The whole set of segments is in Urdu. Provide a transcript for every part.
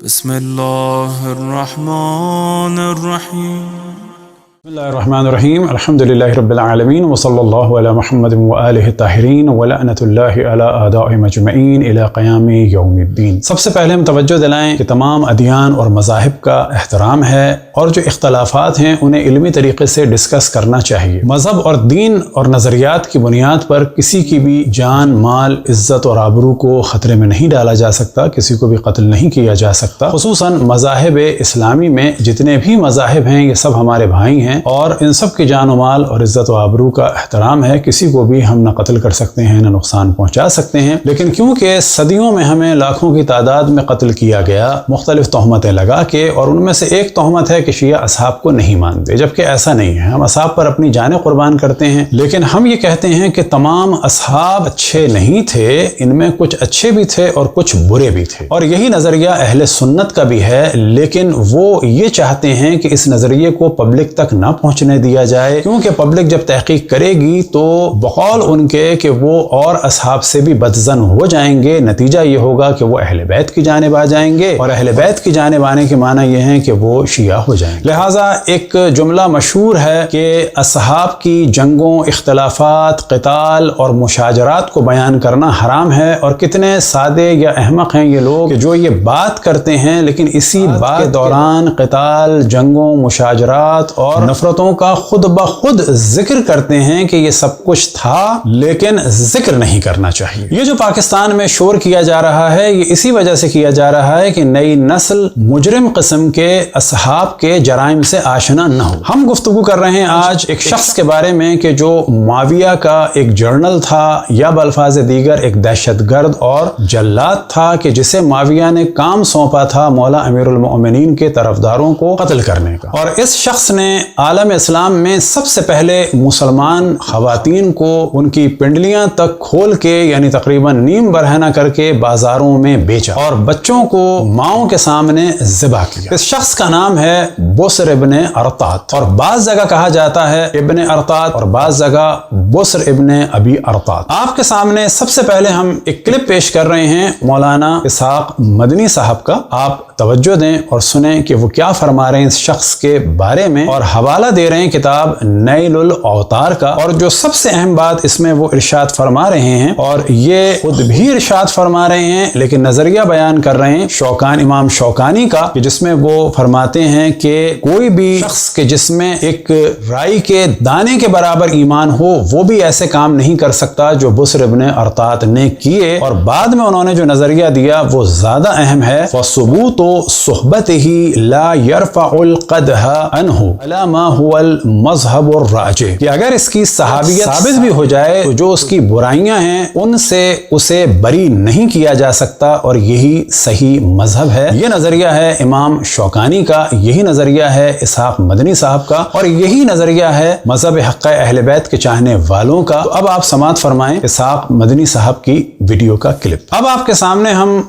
بسم الله الرحمن الرحیم. بسم اللہ الرحمن الرحیم. الحمدللہ رب العالمین وصلی اللہ علی محمد وآلہ الطاہرین ولعنۃ اللہ علی اعدائهم اجمعین الی قیام یوم الدین. سب سے پہلے ہم توجہ دلائیں کہ تمام ادیان اور مذاہب کا احترام ہے اور جو اختلافات ہیں انہیں علمی طریقے سے ڈسکس کرنا چاہیے. مذہب اور دین اور نظریات کی بنیاد پر کسی کی بھی جان، مال، عزت اور آبرو کو خطرے میں نہیں ڈالا جا سکتا، کسی کو بھی قتل نہیں کیا جا سکتا. خصوصاً مذاہب اسلامی میں جتنے بھی مذاہب ہیں یہ سب ہمارے بھائی ہیں اور ان سب کی جان و مال اور عزت و آبرو کا احترام ہے. کسی کو بھی ہم نہ قتل کر سکتے ہیں نہ نقصان پہنچا سکتے ہیں. لیکن کیونکہ صدیوں میں ہمیں لاکھوں کی تعداد میں قتل کیا گیا مختلف تہمتیں لگا کے، اور ان میں سے ایک تہمت ہے کہ شیعہ اصحاب کو نہیں مانتے، جبکہ ایسا نہیں ہے. ہم اصحاب پر اپنی جانیں قربان کرتے ہیں، لیکن ہم یہ کہتے ہیں کہ تمام اصحاب اچھے نہیں تھے، ان میں کچھ اچھے بھی تھے اور کچھ برے بھی تھے. اور یہی نظریہ اہل سنت کا بھی ہے، لیکن وہ یہ چاہتے ہیں کہ اس نظریے کو پبلک تک نہ پہنچنے دیا جائے، کیونکہ پبلک جب تحقیق کرے گی تو بقول ان کے کہ وہ اور اصحاب سے بھی بدظن ہو جائیں گے. نتیجہ یہ ہوگا کہ وہ اہل بیت کی جانب آ جائیں گے، اور اہل بیت کی جانب آنے کے معنی یہ ہے کہ وہ شیعہ ہو جائیں گے. لہٰذا ایک جملہ مشہور ہے کہ اصحاب کی جنگوں، اختلافات، قتال اور مشاجرات کو بیان کرنا حرام ہے. اور کتنے سادے یا احمق ہیں یہ لوگ کہ جو یہ بات کرتے ہیں لیکن اسی بات کے دوران قتال، جنگوں، مشاجرات اور نفرتوں کا خود بخود ذکر کرتے ہیں کہ یہ سب کچھ تھا، لیکن ذکر نہیں کرنا چاہیے. یہ جو پاکستان میں شور کیا جا رہا ہے یہ اسی وجہ سے کیا جا رہا ہے کہ نئی نسل مجرم قسم کے اصحاب کے جرائم سے آشنا نہ ہو. ہم گفتگو کر رہے ہیں آج ایک شخص کے بارے میں کہ جو معاویہ کا ایک جرنل تھا، یا بالفاظ دیگر ایک دہشت گرد اور جلاد تھا، کہ جسے معاویہ نے کام سونپا تھا مولا امیر المؤمنین کے طرفداروں کو قتل کرنے کا. اور اس شخص نے عالم اسلام میں سب سے پہلے مسلمان خواتین کو ان کی پنڈلیاں تک کھول کے، یعنی تقریباً نیم برہنہ کر کے بازاروں میں بیچا اور بچوں کو ماؤں کے سامنے ذبح کیا. اس شخص کا نام ہے بسر ابن ارطات، اور بعض جگہ کہا جاتا ہے ابن ارطات اور بعض جگہ بسر ابن ابی ارطات. آپ کے سامنے سب سے پہلے ہم ایک کلپ پیش کر رہے ہیں مولانا اسحاق مدنی صاحب کا. آپ توجہ دیں اور سنیں کہ وہ کیا فرما رہے ہیں اس شخص کے بارے میں، اور حوالہ دے رہے ہیں کتاب نیل الاوطار کا. اور جو سب سے اہم بات اس میں وہ ارشاد فرما رہے ہیں، اور یہ خود بھی ارشاد فرما رہے ہیں لیکن نظریہ بیان کر رہے ہیں امام شوکانی کا، کہ جس میں وہ فرماتے ہیں کہ کوئی بھی شخص کے جس میں ایک رائی کے دانے کے برابر ایمان ہو وہ بھی ایسے کام نہیں کر سکتا جو بسر ابن ارطات نے کیے. اور بعد میں انہوں نے جو نظریہ دیا وہ زیادہ اہم ہے، وَثُبُوتُ صُحْبَتِهِ لَا يَرْفَعُ الْقَدْحَ عَنْهُ عَلَى مَا هُوَ الْمَذْهَبُ الرَّاجِحُ، کہ اگر اس کی صحابیت ثابت بھی ہو جائے تو جو اس کی برائیاں ہیں ان سے اسے بری نہیں کیا جا سکتا، اور یہی صحیح مذہب ہے. یہ نظریہ ہے امام شوکانی کا، یہی نظریہ ہے اسحاق مدنی صاحب کا، اور یہی نظریہ ہے مذہب حق اہل بیت کے چاہنے والوں کا. تو اب آپ سماعت فرمائیں اسحاق مدنی صاحب کی ویڈیو کا کلپ. اب آپ کے سامنے ہم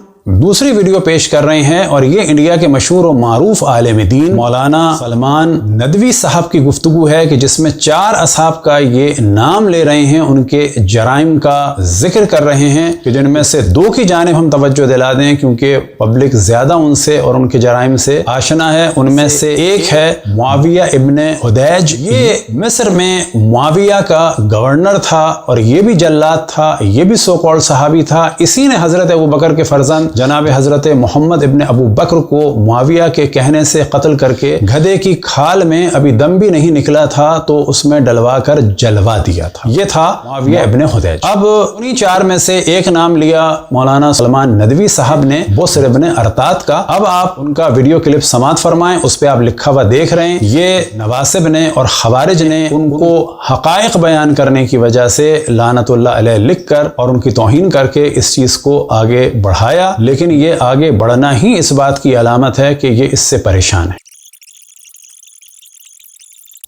دوسری ویڈیو پیش کر رہے ہیں، اور یہ انڈیا کے مشہور و معروف عالم دین مولانا سلمان ندوی صاحب کی گفتگو ہے، کہ جس میں 4 اصحاب کا یہ نام لے رہے ہیں، ان کے جرائم کا ذکر کر رہے ہیں، کہ جن میں سے 2 کی جانب ہم توجہ دلا دیں کیونکہ پبلک زیادہ ان سے اور ان کے جرائم سے آشنا ہے. ان میں سے ایک ہے معاویہ ابن حدیج. یہ مصر میں معاویہ کا گورنر تھا اور یہ بھی جلاد تھا، یہ بھی سو کالڈ صحابی تھا. اسی نے حضرت ابوبکر کے فرزند جناب حضرت محمد ابن ابو بکر کو معاویہ کے کہنے سے قتل کر کے گدھے کی کھال میں ابھی دم بھی نہیں نکلا تھا تو اس میں ڈلوا کر جلوا دیا تھا. یہ تھا معاویہ ابن حدیج. اب انہی 4 میں سے ایک نام لیا مولانا سلمان ندوی صاحب نے، بسر ابن ارطات کا. اب آپ ان کا ویڈیو کلپ سماعت فرمائیں. اس پہ آپ لکھا ہوا دیکھ رہے ہیں، یہ نواسب نے اور خوارج نے ان کو حقائق بیان کرنے کی وجہ سے لعنت اللہ علیہ لکھ کر اور ان کی توہین کر کے اس چیز کو آگے بڑھایا. لیکن یہ آگے بڑھنا ہی اس بات کی علامت ہے کہ یہ اس سے پریشان ہے.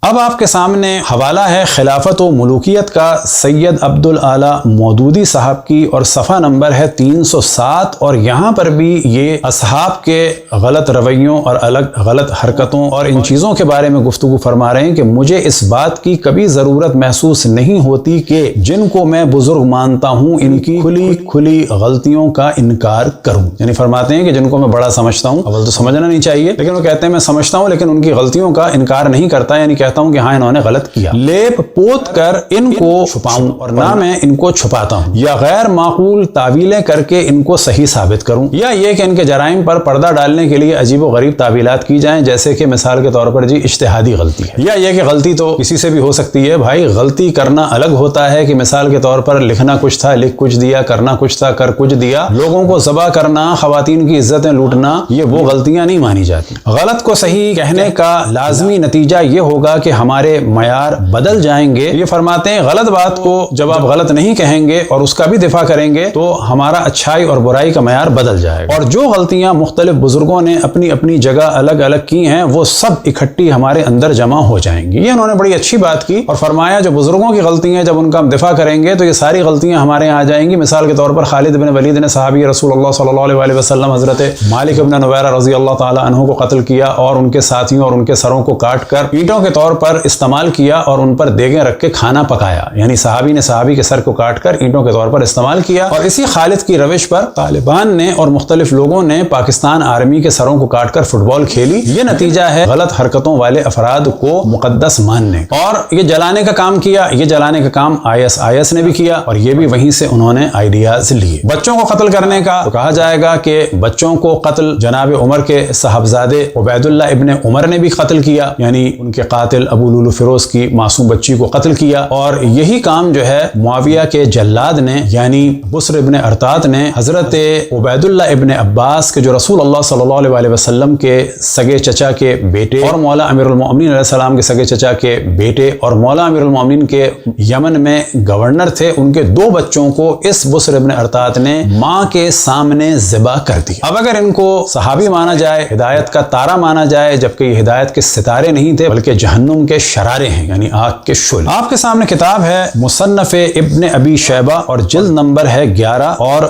اب آپ کے سامنے حوالہ ہے خلافت و ملوکیت کا سید عبدالاعلی مودودی صاحب کی، اور صفحہ نمبر ہے 307، اور یہاں پر بھی یہ اصحاب کے غلط رویوں اور غلط حرکتوں اور ان چیزوں کے بارے میں گفتگو فرما رہے ہیں کہ مجھے اس بات کی کبھی ضرورت محسوس نہیں ہوتی کہ جن کو میں بزرگ مانتا ہوں ان کی کھلی غلطیوں کا انکار کروں. یعنی فرماتے ہیں کہ جن کو میں بڑا سمجھتا ہوں، اول تو سمجھنا نہیں چاہیے، لیکن وہ کہتے ہیں میں سمجھتا ہوں لیکن ان کی غلطیوں کا انکار نہیں کرتا، یعنی کہتا ہوں کہ ہاں انہوں نے غلط کیا. لیپ پوت کر ان کو چھپاؤں اور نہ میں ان کو چھپاتا ہوں، یا غیر معقول تعویلیں کر کے ان کو صحیح ثابت کروں، یا یہ کہ ان کے جرائم پر پردہ ڈالنے کے لیے عجیب و غریب تعویلات کی جائیں، جیسے کہ مثال کے طور پر جی اجتہادی غلطی ہے، یا یہ کہ غلطی تو کسی سے بھی ہو سکتی ہے. بھائی غلطی کرنا الگ ہوتا ہے کہ مثال کے طور پر لکھنا کچھ تھا لکھ کچھ دیا، کرنا کچھ تھا کر کچھ دیا. لوگوں کو ذبح کرنا، خواتین کی عزتیں لوٹنا، یہ وہ غلطیاں نہیں مانی جاتی. غلط کو صحیح کہنے کا لازمی نتیجہ یہ ہوگا کہ ہمارے معیار بدل جائیں گے. یہ فرماتے ہیں غلط بات کو جب آپ غلط نہیں کہیں گے اور اس کا بھی دفاع کریں گے تو ہمارا اچھائی اور برائی کا معیار بدل جائے گا، اور جو غلطیاں مختلف بزرگوں نے اپنی اپنی جگہ الگ الگ کی ہیں وہ سب اکٹھی ہمارے اندر جمع ہو جائیں گی. یہ انہوں نے بڑی اچھی بات کی اور فرمایا جو بزرگوں کی غلطیاں جب ان کا ہم دفاع کریں گے تو یہ ساری غلطیاں ہمارے یہاں آ جائیں گی. مثال کے طور پر خالد بن ولید نے صحابی رسول اللہ صلی اللہ علیہ وسلم حضرت مالک بن نویرہ رضی اللہ تعالی عنہ کو قتل کیا اور ان کے ساتھیوں اور ان کے سروں کو کاٹ کر اینٹوں کے طور پر استعمال کیا اور ان پر دیگیں رکھ کے کھانا پکایا. یعنی صحابی نے صحابی کے سر کو کاٹ کر اینٹوں کے طور پر استعمال کیا. اور اسی خالد کی روش پر طالبان نے اور مختلف لوگوں نے پاکستان آرمی کے سروں کو کاٹ کر فٹ بال کھیلی. یہ نتیجہ ہے غلط حرکتوں والے افراد کو مقدس ماننے. اور یہ جلانے کا کام کیا، یہ جلانے کا کام IS نے بھی کیا اور یہ بھی وہیں سے انہوں نے آئیڈیاز لیے. بچوں کو قتل کرنے کا تو کہا جائے گا کہ بچوں کو قتل جناب عمر کے صاحبزادے عبید اللہ ابن عمر نے بھی قتل کیا، یعنی ان کے قاتل ابو لولو فیروز کی معصوم بچی کو قتل کیا. اور یہی کام جو ہے معاویہ کے جلاد نے یعنی بسر ابن ارطات نے حضرت عبید اللہ ابن عباس کے جو رسول اللہ صلی اللہ علیہ وسلم کے سگے چچا کے بیٹے اور مولا امیر المؤمنین علیہ السلام کے سگے چچا کے بیٹے اور مولا امیر المؤمنین کے یمن میں گورنر تھے، ان کے 2 بچوں کو اس بسر ابن ارطات نے ماں کے سامنے ذبح کر دیا. اب اگر ان کو صحابی مانا جائے، ہدایت کا تارا مانا جائے، جبکہ یہ ہدایت کے ستارے نہیں تھے بلکہ جہنم کے شرارے ہیں یعنی آگ کے شعلے. آپ کے سامنے کتاب ہے مصنف ابن ابی شیبہ اور جلد نمبر ہے 11 اور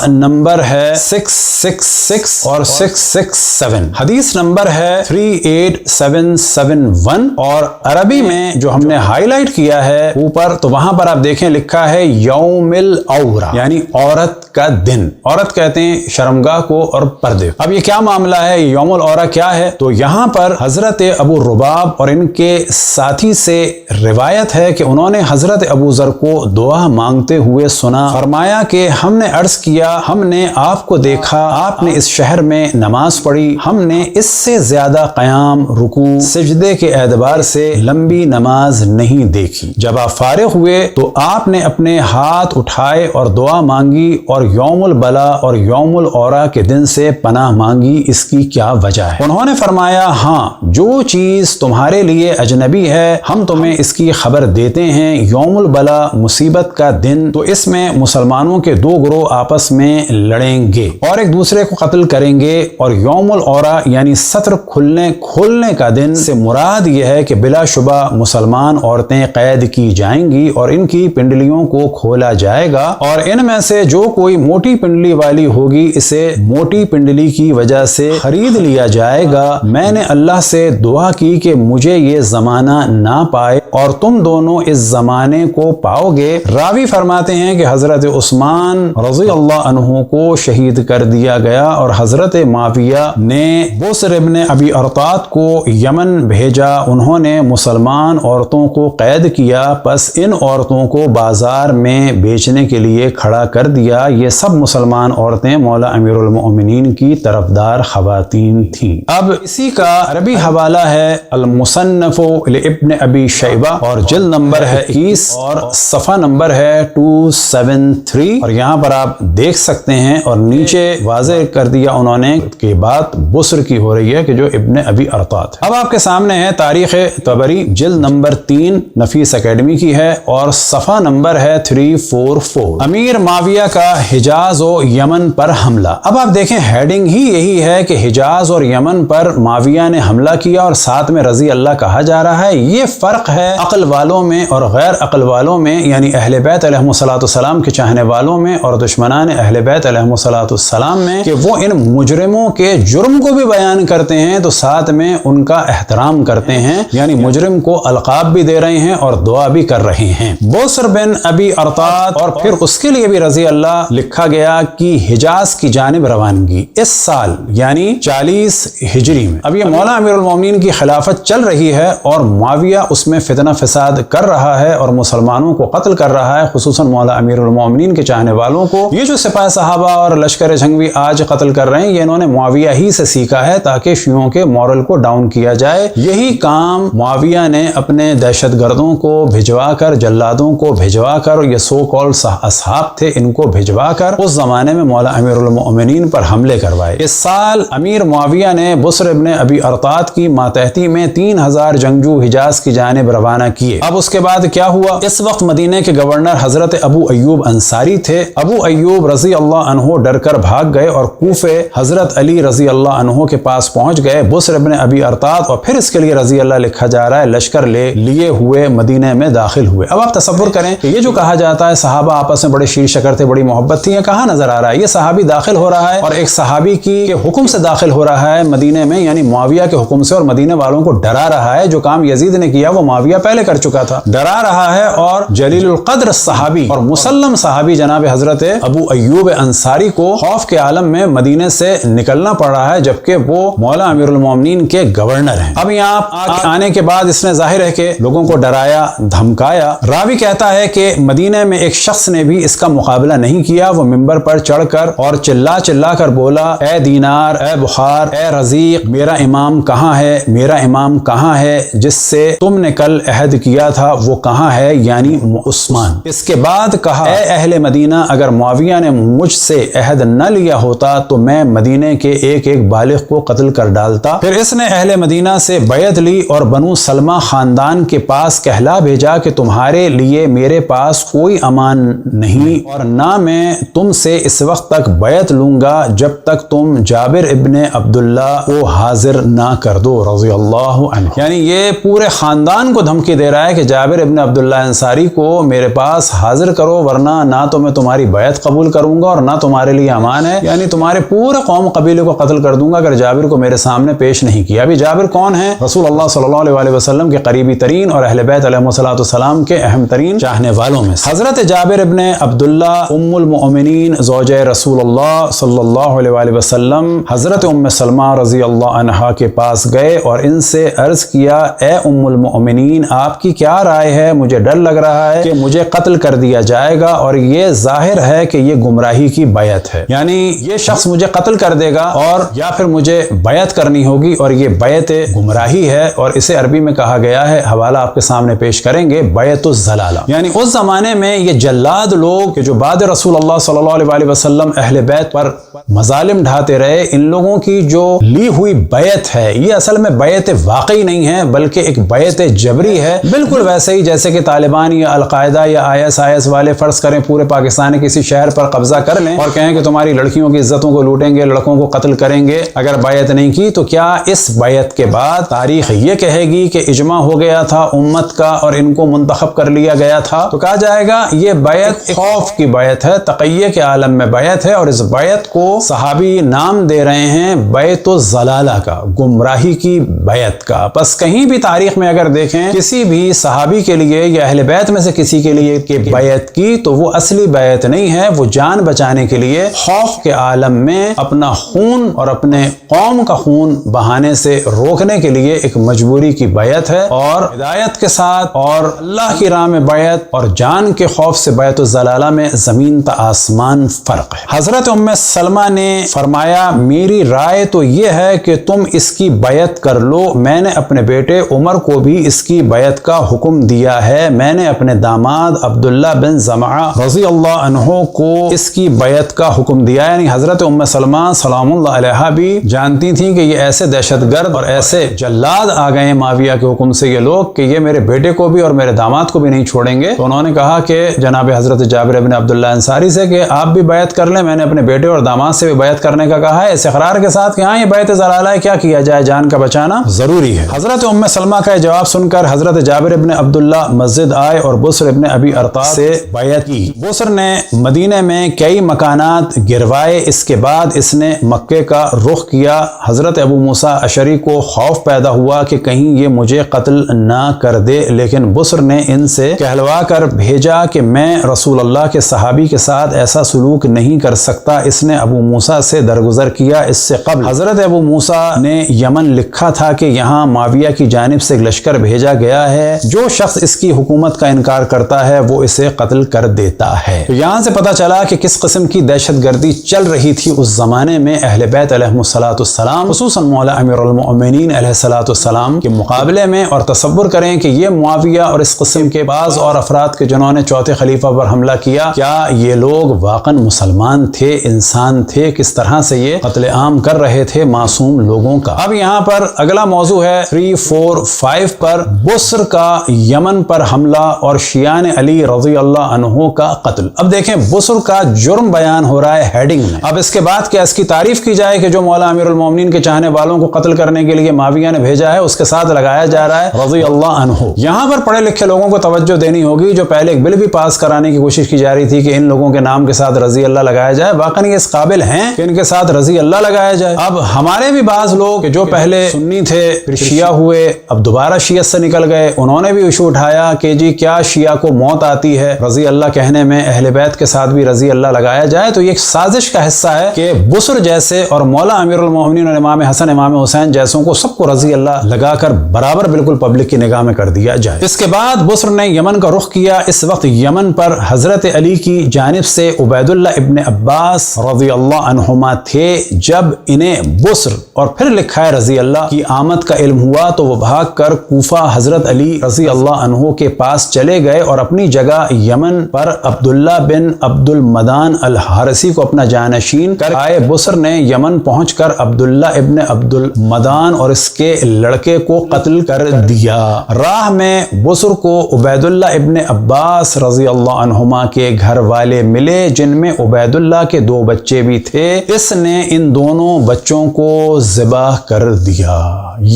نمبر ہے 666 اور 667، حدیث نمبر ہے 38771، اور عربی میں جو ہم نے ہائی لائٹ کیا ہے اوپر تو وہاں پر آپ دیکھیں لکھا ہے یوم العورہ یعنی عورت کا دن. عورت کہتے ہیں شرمگاہ کو اور پردے. اب یہ کیا معاملہ ہے، یوم العورہ کیا ہے؟ تو یہاں پر حضرت ابو رباب اور ان کے ساتھی سے روایت ہے کہ انہوں نے حضرت ابو ذر کو دعا مانگتے ہوئے سنا. فرمایا کہ ہم نے عرض کیا ہم نے آپ کو دیکھا، آپ نے اس شہر میں نماز پڑھی، ہم نے اس سے زیادہ قیام، رکوع، سجدے کے اعتبار سے لمبی نماز نہیں دیکھی. جب آپ فارغ ہوئے تو آپ نے اپنے ہاتھ اٹھائے اور دعا مانگی اور یوم البلا اور یوم العورہ کے دن سے پناہ مانگی، اس کی کیا وجہ ہے؟ انہوں نے فرمایا ہاں جو چیز تمہارے لیے اجنبی ہے ہم تمہیں اس کی خبر دیتے ہیں. یوم البلا مصیبت کا دن، تو اس میں مسلمانوں کے 2 گروہ آپس میں لڑیں گے اور ایک دوسرے کو قتل کریں گے. اور یوم العورہ یعنی سطر کھولنے کا دن سے مراد یہ ہے کہ بلا شبہ مسلمان عورتیں قید کی جائیں گی اور ان کی پنڈلیوں کو کھولا جائے گا، اور ان میں سے جو کوئی موٹی پنڈلی والی ہوگی اسے موٹی پنڈلی کی وجہ سے خرید لیا جائے گا. میں نے اللہ سے دعا کی کہ مجھے یہ زمانہ نہ پائے اور تم دونوں اس زمانے کو پاؤ گے. راوی فرماتے ہیں کہ حضرت عثمان رضی اللہ عنہ کو شہید کر دیا گیا اور حضرت معاویہ نے بسر ابن ابی ارطات کو یمن بھیجا. انہوں نے مسلمان عورتوں کو قید کیا، پس ان عورتوں کو بازار میں بیچنے کے لیے کھڑا کر دیا. یہ سب مسلمان عورتیں مولا امیر المؤمنین کی طرفدار خواتین تھیں. اب اسی کا عربی حوالہ ہے المصنف لابن ابی شیبہ اور جلد نمبر ہے 21 اور صفحہ نمبر ہے 273، اور یہاں پر آپ دیکھ سکتے ہیں اور نیچے واضح کر دیا انہوں نے کہ بات بسر کی ہو رہی ہے کہ جو ابن ابی ارطات. اب آپ کے سامنے ہے تاریخ طبری جلد نمبر 3 نفیس اکیڈمی کی ہے اور صفحہ نمبر ہے 344، امیر معاویہ کا حجاز و یمن پر حملہ. اب آپ دیکھیں ہیڈنگ ہی یہی ہے کہ حجاز اور یمن پر معاویہ نے حملہ کیا اور ساتھ میں رضی اللہ کہا کہا جا رہا ہے یہ فرق ہے عقل والوں میں اور غیر عقل والوں میں، یعنی اہل بیت علیہم السلام کے چاہنے والوں میں اور دشمنان اہل بیت علیہم السلام میں، کہ وہ ان مجرموں کے جرم کو بھی بیان کرتے ہیں تو ساتھ میں ان کا احترام کرتے ہیں، یعنی مجرم کو القاب بھی دے رہے ہیں اور دعا بھی کر رہے ہیں۔ بصر بن ابی ارطاد اور پھر اس کے لیے بھی رضی اللہ لکھا گیا کہ حجاز کی جانب روانگی اس سال یعنی 40 ہجری میں۔ اب یہ مولا امیر المومنین کی خلافت چل رہی ہے اور معاویہ اس میں فتنہ فساد کر رہا ہے اور مسلمانوں کو قتل کر رہا ہے، خصوصاً مولا امیر المومنین کے چاہنے والوں کو۔ یہ جو سپاہ صحابہ اور لشکر جنگی آج قتل کر رہے ہیں یہ انہوں نے معاویہ ہی سے سیکھا ہے تاکہ شیعوں کے مورل کو ڈاؤن کیا جائے۔ یہی کام معاویہ نے اپنے دہشت گردوں کو بھجوا کر، جلادوں کو بھجوا کر، یہ سو کال اصحاب تھے ان کو بھجوا کر اس زمانے میں مولا امیر المومنین پر حملے کروائے۔ اس سال امیر معاویہ نے بصر ابن ابی ارطاد کی ماتحتی میں 3000 جنگجو حجاز کی جانب روانہ کیے۔ اب اس کے بعد کیا ہوا؟ اس وقت مدینہ کے گورنر حضرت ابو ایوب انصاری تھے۔ ابو ایوب رضی اللہ عنہ ڈر کر بھاگ گئے اور کوفے حضرت علی رضی اللہ عنہ کے پاس پہنچ گئے۔ بصر ابن ابی ارطاد اور پھر اس کے لیے رضی اللہ لکھا جا رہا ہے لشکر لیے ہوئے مدینہ میں داخل ہوئے۔ اب آپ تصور کریں کہ یہ جو کہا جاتا ہے صحابہ آپس میں بڑے شیر شکر تھے، بڑی محبت تھی، یہ کہاں نظر آ رہا ہے؟ یہ صحابی داخل ہو رہا ہے اور ایک صحابی کے حکم سے داخل ہو رہا ہے مدینہ میں، یعنی معاویہ کے حکم سے، اور مدینہ والوں کو ڈرا رہا ہے۔ جو کام یزید نے کیا وہ معاویہ پہلے کر چکا تھا، ڈرا رہا ہے۔ اور جلیل القدر صحابی اور مسلم صحابی جناب حضرت ابو ایوب انصاری کو خوف کے عالم میں مدینہ سے نکلنا پڑ رہا ہے جبکہ وہ مولا امیر المومنین کے گورنر ہیں۔ اب یہاں آنے کے بعد اس نے ظاہر ہے کہ لوگوں کو ڈرایا، دھمکایا۔ راوی کہتا ہے کہ مدینہ میں ایک شخص نے بھی اس کا مقابلہ نہیں کیا، وہ منبر پر چڑھ کر اور چلا کر بولا، اے دینار، اے بخار، اے رزیق، میرا امام کہاں ہے؟ میرا امام کہاں ہے جس سے تم نے کل عہد کیا تھا؟ وہ کہاں ہے؟ یعنی عثمان۔ اس کے بعد کہا، اے اہل مدینہ، اگر معاویہ نے مجھ سے عہد نہ لیا ہوتا تو میں مدینہ کے ایک ایک بالغ کو قتل کر ڈالتا۔ پھر اس نے اہل مدینہ سے بیعت لی اور بنو سلمہ خاندان کے پاس کہلا بھیجا کہ تمہارے لیے میرے پاس کوئی امان نہیں اور نہ میں تم سے اس وقت تک بیعت لوں گا جب تک تم جابر ابن عبداللہ کو حاضر نہ کر دو رضی اللہ عنہ۔ یعنی یہ پورے خاندان کو دھمکی دے رہا ہے کہ جابر ابن عبداللہ انصاری کو میرے پاس حاضر کرو ورنہ نہ تو میں تمہاری بیعت قبول کروں گا اور نہ تمہارے لیے امان ہے، یعنی تمہارے پورے قوم قبیلے کو قتل کر دوں گا اگر جابر کو میرے سامنے پیش نہیں کیا۔ ابھی جابر کون ہے؟ رسول اللہ صلی اللہ علیہ وسلم کے قریبی ترین اور اہل بیت علیہ السلام کے اہم ترین چاہنے والوں میں سے۔ حضرت جابر ابن عبداللہ ام المؤمنین زوجہ رسول اللہ صلی اللہ علیہ وسلم حضرت ام سلمہ رضی اللہ عنہا کے پاس گئے اور ان سے عرض کیا، اے ام المؤمنین، آپ کی کیا رائے ہے؟ مجھے ڈر لگ رہا ہے کہ مجھے قتل کر دیا جائے گا اور یہ ظاہر ہے کہ یہ گمراہی کی بیعت ہے، یعنی یہ شخص مجھے قتل کر دے گا اور یا پھر مجھے بیعت کرنی ہوگی اور یہ بیعت گمراہی ہے، اور اسے عربی میں کہا گیا ہے، حوالہ آپ کے سامنے پیش کریں گے، بیعت الزلالہ۔ یعنی اس زمانے میں یہ جلاد لوگ کہ جو بعد رسول اللہ صلی اللہ علیہ وسلم اہل بیت پر مظالم ڈھاتے رہے، ان لوگوں کی جو لی ہوئی بیعت ہے یہ اصل میں بیعت واقعی نہیں ہے بلکہ ایک بیعت جبری ہے، بالکل ویسے ہی جیسے کہ طالبان یا القاعدہ یا IS والے فرض کریں پورے پاکستان کے کسی شہر پر قبضہ کر لیں اور کہیں کہ تمہاری لڑکیوں کی عزتوں کو لوٹیں گے، لڑکوں کو قتل کریں گے اگر بیعت نہیں کی، تو کیا اس بیعت کے بعد تاریخ یہ کہے گی کہ اجماع ہو گیا تھا امت کا اور ان کو منتخب کر لیا گیا تھا؟ تو کہا جائے گا یہ بیعت خوف کی بیعت ہے، تقیہ کے عالم میں بیعت ہے، اور اس بیعت کو صحابی نام دے رہے ہیں بیعت الضلالہ کا، گمراہی کی بیعت کا۔ بس کہیں بھی تاریخ میں اگر دیکھیں کسی بھی صحابی کے لیے یا اہل بیت میں سے کسی کے لیے کہ بیعت کی تو وہ اصلی بیعت نہیں ہے، وہ جان بچانے کے لیے خوف کے عالم میں اپنا خون اور اپنے قوم کا خون بہانے سے روکنے کے لیے ایک مجبوری کی بیعت ہے، اور ہدایت کے ساتھ اور اللہ کی راہ میں بیعت اور جان کے خوف سے بیعت الضلالہ میں زمین تا آسمان فرق ہے۔ حضرت ام سلمہ نے فرمایا، میری رائے تو یہ ہے کہ تم اس کی بیعت کر لو، میں نے اپنے بیٹے عمر کو بھی اس کی بیعت کا حکم دیا ہے، میں نے اپنے داماد عبداللہ بن زمعہ رضی اللہ عنہ کو اس کی بیعت کا حکم دیا۔ یعنی حضرت ام سلمہ سلام اللہ علیہا بھی جانتی تھیں کہ یہ ایسے دہشت گرد اور ایسے جلاد آ گئے معاویہ کے حکم سے یہ لوگ کہ یہ میرے بیٹے کو بھی اور میرے داماد کو بھی نہیں چھوڑیں گے، تو انہوں نے کہا کہ جناب حضرت جابر ابن عبداللہ انصاری سے کہ آپ بھی بیعت کر لیں، میں نے اپنے بیٹے اور داماد سے بھی بیعت کرنے کا کہا ہے، اس اقرار کے ساتھ کہ ہاں یہ بیعت ضلالہ ہے، کیا کیا جائے، جان کا بچانا ضروری ہے۔ حضرت ام سلمہ کا یہ جواب سن کر حضرت جابر ابن عبداللہ مسجد آئے اور بسر ابن ابی ارطاء سے بیعت کی۔ بسر نے مدینے میں کئی مکانات گروائے۔ اس کے بعد اس نے مکے کا رخ کیا۔ حضرت ابو موسیٰ اشعری کو خوف پیدا ہوا کہ کہیں یہ مجھے قتل نہ کر دے، لیکن بسر نے ان سے کہلوا کر بھیجا کہ میں رسول اللہ کے صحابی کے ساتھ ایسا سلوک نہیں کر سکتا۔ اس نے ابو موسیٰ سے درگزر کیا۔ اس سے قبل حضرت ابو موسیٰ نے یمن لکھا تھا کہ یہاں معاویہ کی جانب سے ایک لشکر بھیجا گیا ہے، جو شخص اس کی حکومت کا انکار کرتا ہے وہ اسے قتل کر دیتا ہے۔ تو یہاں سے پتہ چلا کہ کس قسم کی دہشت گردی چل رہی تھی اس زمانے میں اہل بیت علیہم السلام، خصوصاً مولا امیر المؤمنین علیہ السلام کے مقابلے میں۔ اور تصور کریں کہ یہ معاویہ اور اس قسم کے بعض اور افراد کے جنہوں نے چوتھے خلیفہ پر حملہ کیا، کیا یہ لوگ واقعاً مسلمان تھے، انسان تھے؟ کس طرح سے یہ قتل عام کر رہے تھے معصوم لوگوں کا۔ اب یہاں پر اگلا موضوع ہے 3، 4، 5 پر بسر کا یمن پر حملہ اور شیعان علی رضی اللہ عنہ کا قتل۔ اب دیکھیں بسر کا جرم بیان ہو رہا ہے ہیڈنگ میں۔ اب اس کے بعد کیا اس کی تعریف کی جائے کہ جو مولا امیر المومنین کے چاہنے والوں کو قتل کرنے کے لیے معاویہ نے بھیجا ہے، اس کے ساتھ لگایا جا رہا ہے رضی اللہ عنہ۔ یہاں پر پڑھے لکھے لوگوں کو توجہ دینی ہوگی، جو پہلے ایک بل بھی پاس کرانے کی کوشش کی جا رہی تھی کہ ان لوگوں کے نام کے ساتھ رضی اللہ لگایا جائے، واقعی اس قابل ہیں کہ ان کے ساتھ رضی اللہ لگایا جائے۔ اب ہمارے بھی بعض لوگ جو پہلے سنی تھے پھر شیعہ ہوئے، اب دوبارہ شیعت سے نکل گئے، انہوں نے بھی ایشو اٹھایا کہ جی کیا شیعہ کو موت آتی ہے رضی اللہ کہنے میں، اہل بیت کے ساتھ بھی رضی اللہ لگایا جائے؟ تو یہ ایک سازش کا حصہ ہے کہ بسر جیسے اور مولا امیر المومنین اور امام حسن امام حسین جیسوں کو سب کو رضی اللہ لگا کر برابر بالکل پبلک کی نگاہ میں کر دیا جائے۔ اس کے بعد بسر نے یمن کا رخ کیا۔ اس وقت یمن پر حضرت علی کی جانب سے عبید اللہ ابن عباس رضی اللہ عنہما تھے۔ جب انہیں بسر اور پھر لکھا ہے رضی اللہ کی آمد کا علم ہوا تو وہ بھاگ کر کوفہ حضرت علی رضی اللہ عنہ کے پاس چلے گئے اور اپنی جگہ یمن پر عبداللہ بن عبد المدان الحارثی کو اپنا جانشین کر آئے۔ بسر نے یمن پہنچ کر عبداللہ ابن عبد المدان اور اس کے لڑکے کو قتل کر دیا۔ راہ میں بسر کو عبید اللہ ابن عباس رضی اللہ عنہما کے گھر والے ملے، جن میں عبید اللہ کے 2 بچے بھی تھے۔ اس نے ان دونوں بچوں کو ذبح کر دیا۔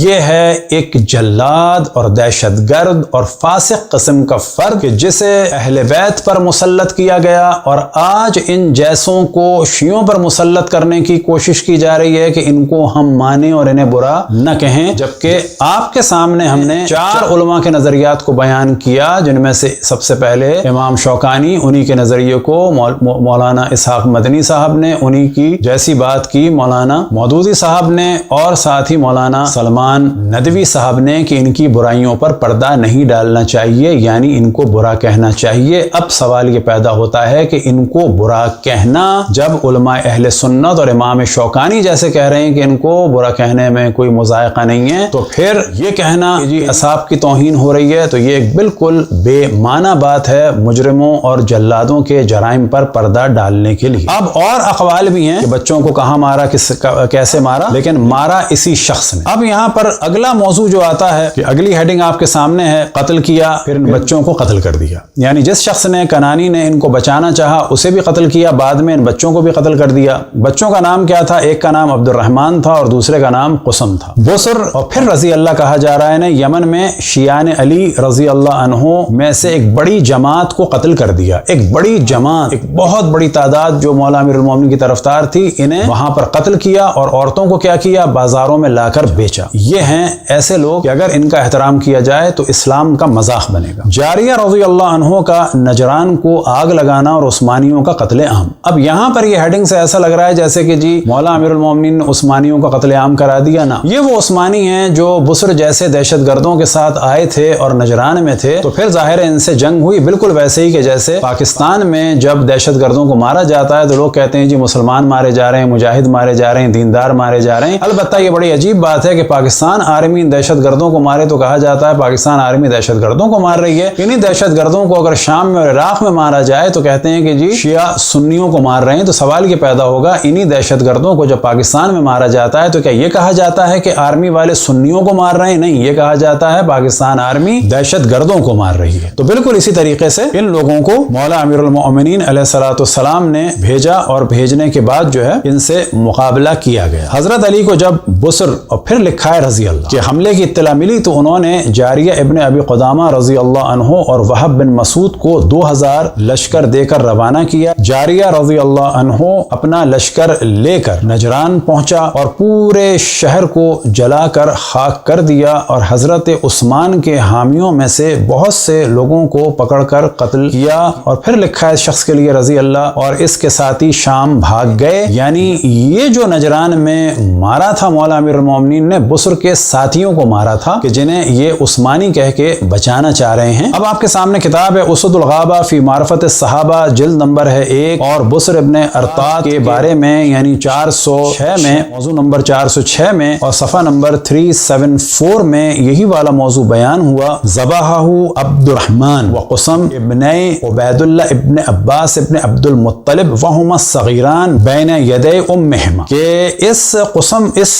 یہ ہے ایک جلاد اور دہشت گرد اور فاسق قسم کا فرد کہ جسے اہل بیت پر مسلط کیا گیا، اور آج ان جیسوں کو شیعوں پر مسلط کرنے کی کوشش کی جا رہی ہے کہ ان کو ہم مانیں اور انہیں برا نہ کہیں، جبکہ آپ کے سامنے ہم نے 4 علماء کے نظریات کو بیان کیا، جن میں سے سب سے پہلے امام شوکانی، انہی کے نظریے کو مولانا اسحاق مدنی صاحب نے، انہی کی جیسی بات کی مولانا مودودی صاحب نے، اور ساتھ ہی مولانا سلمان ندوی صاحب نے کہ ان کی برائیوں پر پردہ نہیں ڈالنا چاہیے، یعنی ان کو برا کہنا چاہیے۔ اب سوال یہ پیدا ہوتا ہے کہ ان کو برا کہنا، جب علماء اہل سنت اور امام شوکانی جیسے کہہ رہے ہیں کہ ان کو برا کہنے میں کوئی مذائقہ نہیں ہے، تو پھر یہ کہنا کہ جی اصحاب کی توہین ہو رہی ہے، تو یہ ایک بالکل بے معنی بات ہے مجرموں اور جلادوں کے جرائم پر پردہ ڈالنے کے لیے۔ اب اور اقوال بھی ہیں کہ بچوں کو کہاں مارا، کیسے مارا، لیکن مارا اسی شخص نے۔ اب یہاں پر اگلا موضوع جو آتا ہے کہ اگلی ہیڈنگ آپ کے سامنے ہے، قتل کیا پھر ان بچوں کو قتل کر دیا، یعنی جس شخص نے کنانی نے ان کو بچانا چاہا اسے بھی قتل کیا، بعد میں ان بچوں کو بھی قتل کر دیا۔ بچوں کا نام کیا تھا؟ ایک کا نام عبد الرحمن تھا اور دوسرے کا نام قسم تھا۔ بسر اور پھر رضی اللہ کہا جا رہا ہے نے یمن میں شیعان علی رضی اللہ عنہ میں سے ایک بڑی جماعت کو قتل کر دیا۔ ایک بڑی جماعت، ایک بہت بڑی تعداد جو مولا امیر المومنین کی طرفدار تھی، انہیں وہاں پر قتل کیا اور عورتوں کو کیا کیا؟ بازاروں میں لا کر بیچا۔ یہ ہیں ایسے لوگ کہ اگر ان کا احترام کیا جائے تو اسلام کا مذاق بنے گا۔ جاریہ رضی اللہ عنہ کا نجران کو آگ لگانا اور عثمانیوں کا قتل عام۔ اب یہاں پر یہ ہیڈنگ سے ایسا لگ رہا ہے جیسے کہ جی مولا امیر المومنین نے عثمانیوں کا قتل عام کرا دیا۔ نا، یہ وہ عثمانی ہیں جو بسر جیسے دہشت گردوں کے ساتھ آئے تھے اور نجران میں تھے، تو پھر ظاہر ہے ان سے جنگ ہوئی، بالکل ویسے ہی کہ جیسے پاکستان میں جب دہشت گردوں کو مارا جاتا ہے تو لوگ کہتے ہیں جی مسلمان مارے جا رہے ہیں، مجاہد مارے جا رہے ہیں، دیندار مارے جا رہے ہیں۔ البتہ یہ بڑی عجیب بات ہے کہ پاکستان آرمی دہشت گردوں کو مارے تو کہا جاتا ہے پاکستان آرمی دہشت گردوں کو مار رہی ہے، انہی دہشت گردوں کو اگر شام میں اور عراق میں مارا جائے تو کہتے ہیں کہ جی شیعہ سنیوں کو مار رہے ہیں۔ تو سوال یہ پیدا ہوگا انہی دہشت گردوں کو جب پاکستان میں مارا جاتا ہے تو کیا یہ کہا جاتا ہے کہ آرمی والے سنیوں کو مار رہے ہیں؟ نہیں، یہ کہا جاتا ہے پاکستان آرمی دہشت گردوں کو مار رہی ہے۔ تو بالکل اسی طریقے سے ان لوگوں کو مولا امیر المؤمنین علیہ السلام نے بھیجا اور بھیجنے کے بعد جو ہے ان سے مقابلہ کیا گیا۔ حضرت علی کو جب بسر اور پھر لکھا ہے رضی اللہ کہ حملہ حملے کی اطلاع ملی تو انہوں نے جاریہ ابن ابی قدامہ رضی اللہ عنہ اور وہب بن مسعود کو 2000 لشکر دے کر روانہ کیا۔ جاریہ رضی اللہ عنہ اپنا لشکر لے کر نجران پہنچا اور پورے شہر کو جلا کر خاک کر دیا اور حضرت عثمان کے حامیوں میں سے بہت سے لوگوں کو پکڑ کر قتل کیا۔ اور پھر لکھا ہے اس شخص کے لیے رضی اللہ اور اس کے ساتھی شام بھاگ گئے، یعنی یہ جو نجران میں مارا تھا مولا امیر المومنین نے بسر کے ساتھیوں کو مارا تھا کہ جنہیں یہ عثمانی کہہ کے بچانا چاہ رہے ہیں۔ اب آپ کے سامنے کتاب ہے اسد الغابہ فی معرفت الصحابہ، جلد نمبر ہے 1 اور بسر ابن ارطاد کے بارے میں یعنی 406 میں، موضوع نمبر 406 میں اور صفحہ نمبر 374 میں یہی والا موضوع بیان ہوا۔ ذبحہ عبد الرحمن وقسم ابن عبید اللہ ابن عباس ابن عبد المطلب وہما الصغیران بین یدی امہما، کہ اس قسم اس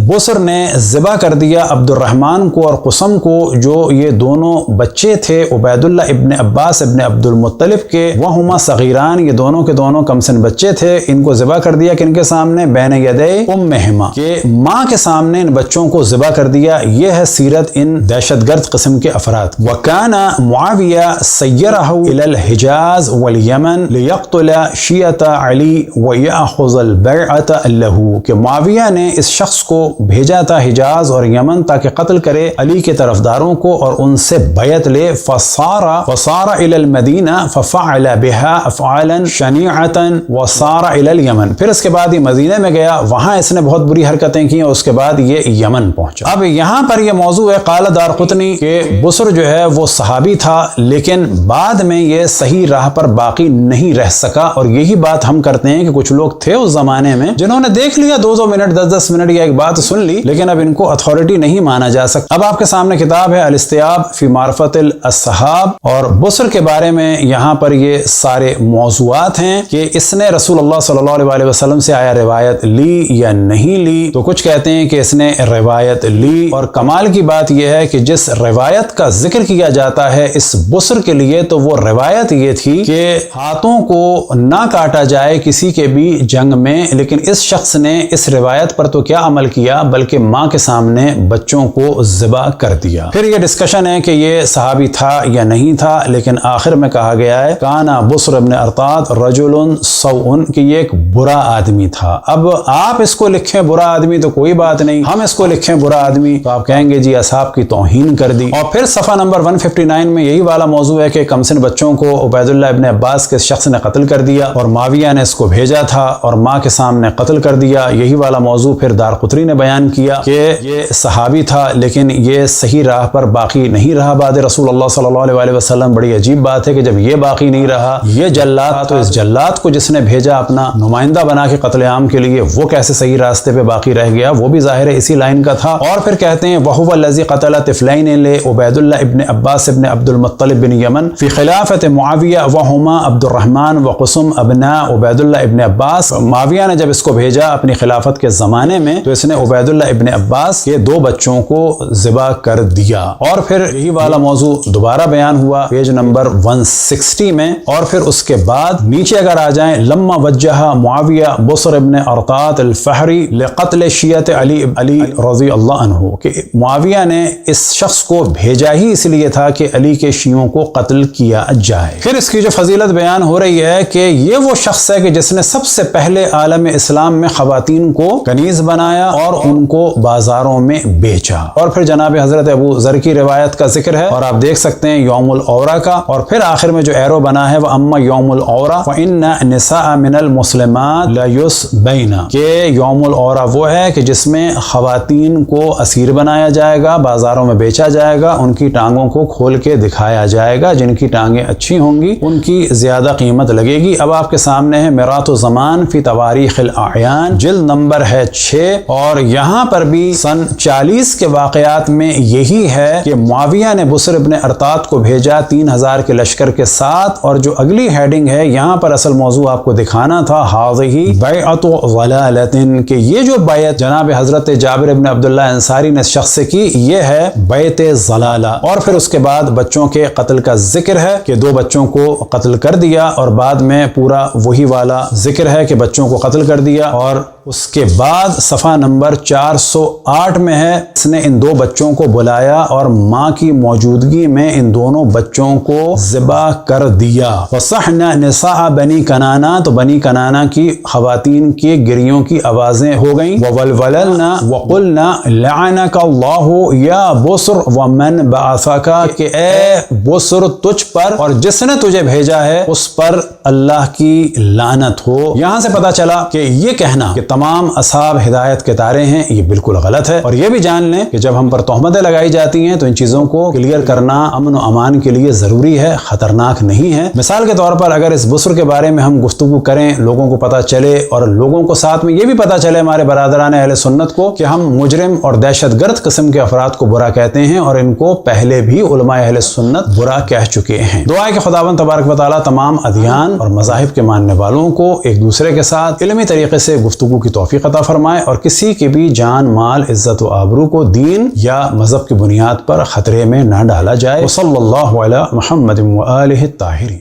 بسر نے ذبح کر دیا عبد الرحمن کو اور قسم کو، جو یہ دونوں بچے تھے عبید اللہ ابن عباس ابن عبد المطلب کے، وہما صغیران یہ دونوں کے دونوں کم سن بچے تھے، ان کو ذبح کر دیا کن کے سامنے؟ بین یدی امہما، کہ ماں کے سامنے ان بچوں کو ذبح کر دیا۔ یہ ہے سیرت ان دہشت گرد قسم کے افراد۔ وکان معاویہ سیرہ الی الحجاز والیمن لیقتل شیعۃ علی ویأخذ البیعۃ لہ، کہ معاویہ نے اس شخص کو بھیجا تھا حجاز اور یمن تاکہ قتل کرے علی کے طرفداروں کو اور ان سے بیعت لے۔ فصار الی المدینہ ففعل بها افعالا شنیعۃ وصار الی الیمن، پھر اس کے بعد یہ مدینہ میں گیا، وہاں اس نے بہت بری حرکتیں کی اور اس کے بعد یہ یمن پہنچا۔ اب یہاں پر یہ موضوع ہے قال دارقطنی کہ بسر جو ہے وہ صحابی تھا لیکن بعد میں یہ صحیح راہ پر باقی نہیں رہ سکا، اور یہی بات ہم کرتے ہیں کہ کچھ لوگ تھے اس زمانے میں جنہوں نے دیکھ لیا 2 منٹ 10 منٹ یا ایک بات سن لی لیکن اب ان کو اتھارٹی نہیں مانا جا سکتا۔ اب آپ کے سامنے کتاب ہے الاستیاب فی معرفت الاصحاب، اور بسر کے بارے میں یہاں پر یہ سارے موضوعات ہیں کہ اس نے رسول اللہ صلی اللہ علیہ وسلم سے آیا روایت لی یا نہیں لی، تو کچھ کہتے ہیں کہ اس نے روایت لی، اور کمال کی بات یہ ہے کہ جس روایت کا ذکر کیا جاتا ہے اس بسر کے لیے تو وہ روایت یہ تھی کہ ہاتھوں کو نہ کاٹا جائے کسی کے بھی جنگ میں، لیکن اس شخص نے اس روایت پر تو کیا عمل کیا بلکہ ماں کے سامنے بچوں کو ذبح کر دیا۔ پھر یہ ڈسکشن ہے کہ یہ صحابی تھا یا نہیں تھا، لیکن آخر میں کہا گیا ہے کانا بسر ابن ارطاد رجل سوء، کہ یہ ایک برا آدمی تھا۔ اب آپ اس کو لکھیں برا آدمی تو کوئی بات نہیں، ہم اس کو لکھیں برا آدمی تو آپ کہیں گے جی اصحاب کی توہین کر دی۔ اور پھر صفحہ نمبر 159 میں یہی والا موضوع ہے کہ کمسن بچوں کو عبید اللہ ابن عباس کے شخص نے قتل کر دیا اور معاویہ نے اس کو بھیجا تھا اور ماں کے سامنے قتل کر دیا۔ یہی والا موضوع پھر دارقطنی نے بیان کیا کہ یہ صحابی تھا لیکن یہ صحیح راہ پر باقی نہیں رہا بعد رسول اللہ صلی اللہ علیہ وسلم۔ بڑی عجیب بات ہے کہ جب یہ باقی نہیں رہا، یہ جلاد تو اس جلاد کو جس نے بھیجا اپنا نمائندہ بنا کے قتل عام کے لیے، وہ کیسے صحیح راستے پہ باقی رہ گیا؟ وہ بھی ظاہر ہے اسی لائن کا تھا۔ اور پھر کہتے ہیں وَهُوَ الَّذِي قَتَلَ طِفْلَيْنِ لِعُبَيْدِ اللَّهِ ابن عباس ابن عبد المطلب بن یمن فی خلافت معاویہ وہما عبد الرحمن وقسم ابناء عبید اللہ ابن عباس۔ معاویہ نے جب اس کو بھیجا اپنی خلافت کے زمانے میں تو اس نے عبید اللہ ابن عباس کے 2 بچوں کو ذبح کر دیا۔ اور پھر یہی والا موضوع دوبارہ بیان ہوا پیج نمبر 160 میں، اور پھر اس کے بعد نیچے اگر آ جائیں لما وجہ معاویہ بسر ابن ارطاد الفہری لقتل شیعت علی رضی اللہ عنہ، کہ معاویہ نے اس شخص کو بھیجا ہی اس لیے تھا کہ علی کے شیعوں کو قتل کیا جائے۔ پھر اس کی جو فضیلت بیان ہو رہی ہے کہ یہ وہ شخص ہے کہ جس نے سب سے پہلے عالم اسلام میں خواتین کو کنیز بنایا اور ان کو بازاروں میں بیچا۔ اور پھر جناب حضرت ابو ذر کی روایت کا ذکر ہے اور آپ دیکھ سکتے ہیں یوم العورہ کا، اور پھر آخر میں جو ایرو بنا ہے وہ اما یوم العورہ فإن نساء من المسلمات لیسبین، کہ یوم العورہ وہ ہے کہ جس میں خواتین کو اسیر بنایا جائے گا، بازاروں میں بیچا جائے گا، ان کی ٹانگوں کو کھول کے دکھایا جائے گا، جن کی ٹانگیں اچھی ہوں گی ان کی زیادہ قیمت لگے گی۔ اب آپ کے سامنے ہے میراث الزمان فی تواریخ الاعیان، جلد نمبر ہے 6، اور یہاں پر بھی سن 40 کے واقعات میں یہی ہے کہ معاویہ نے بسر ابن ارطاد کو بھیجا 3000 کے لشکر کے ساتھ، اور جو اگلی ہیڈنگ ہے یہاں پر اصل موضوع آپ کو دکھانا تھا ہذہ بیعۃ ضلالۃ، کہ یہ جو بیعت جناب حضرت جابر ابن عبداللہ انصاری نے شخص سے کی یہ ہے بیعت ضلالہ۔ اور پھر اس کے بعد بچوں کے قتل کا ذکر ہے کہ 2 بچوں کو قتل کر دیا، اور بعد میں پورا وہی والا ذکر ہے کہ بچوں کو قتل کر دیا اور اس کے بعد صفحہ نمبر 408 میں ہے، اس نے ان دو بچوں کو بلایا اور ماں کی موجودگی میں ان دونوں بچوں کو ذبح کر دیا۔ وصحنا نساء بنی کنانا، تو بنی کنانا کی خواتین کی گریوں کی آوازیں ہو گئیں۔ وولولنا وقلنا لعنک اللہ یا بسر ومن بعثک، کہ اے بسر تجھ پر اور جس نے تجھے بھیجا ہے اس پر اللہ کی لعنت ہو۔ یہاں سے پتا چلا کہ یہ کہنا کہ تمام اصحاب ہدایت کے تارے ہیں یہ بالکل غلط ہے، اور یہ بھی جان لیں کہ جب ہم پر تہمتیں لگائی جاتی ہیں تو ان چیزوں کو کلیئر کرنا امن و امان کے لیے ضروری ہے، خطرناک نہیں ہے۔ مثال کے طور پر اگر اس بسر کے بارے میں ہم گفتگو کریں، لوگوں کو پتا چلے اور لوگوں کو ساتھ میں یہ بھی پتا چلے ہمارے برادران اہل سنت کو کہ ہم مجرم اور دہشت گرد قسم کے افراد کو برا کہتے ہیں اور ان کو پہلے بھی علماء اہل سنت برا کہہ چکے ہیں۔ دعا ہے کہ خداوند تبارک و تعالی تمام ادیان اور مذاہب کے ماننے والوں کو ایک دوسرے کے ساتھ علمی طریقے سے گفتگو کی توفیق عطا فرمائے اور کسی کی بھی جان، مال، عزت و آبرو کو دین یا مذہب کی بنیاد پر خطرے میں نہ ڈالا جائے۔ وصلی اللہ علی محمد و آلہ الطاہرین۔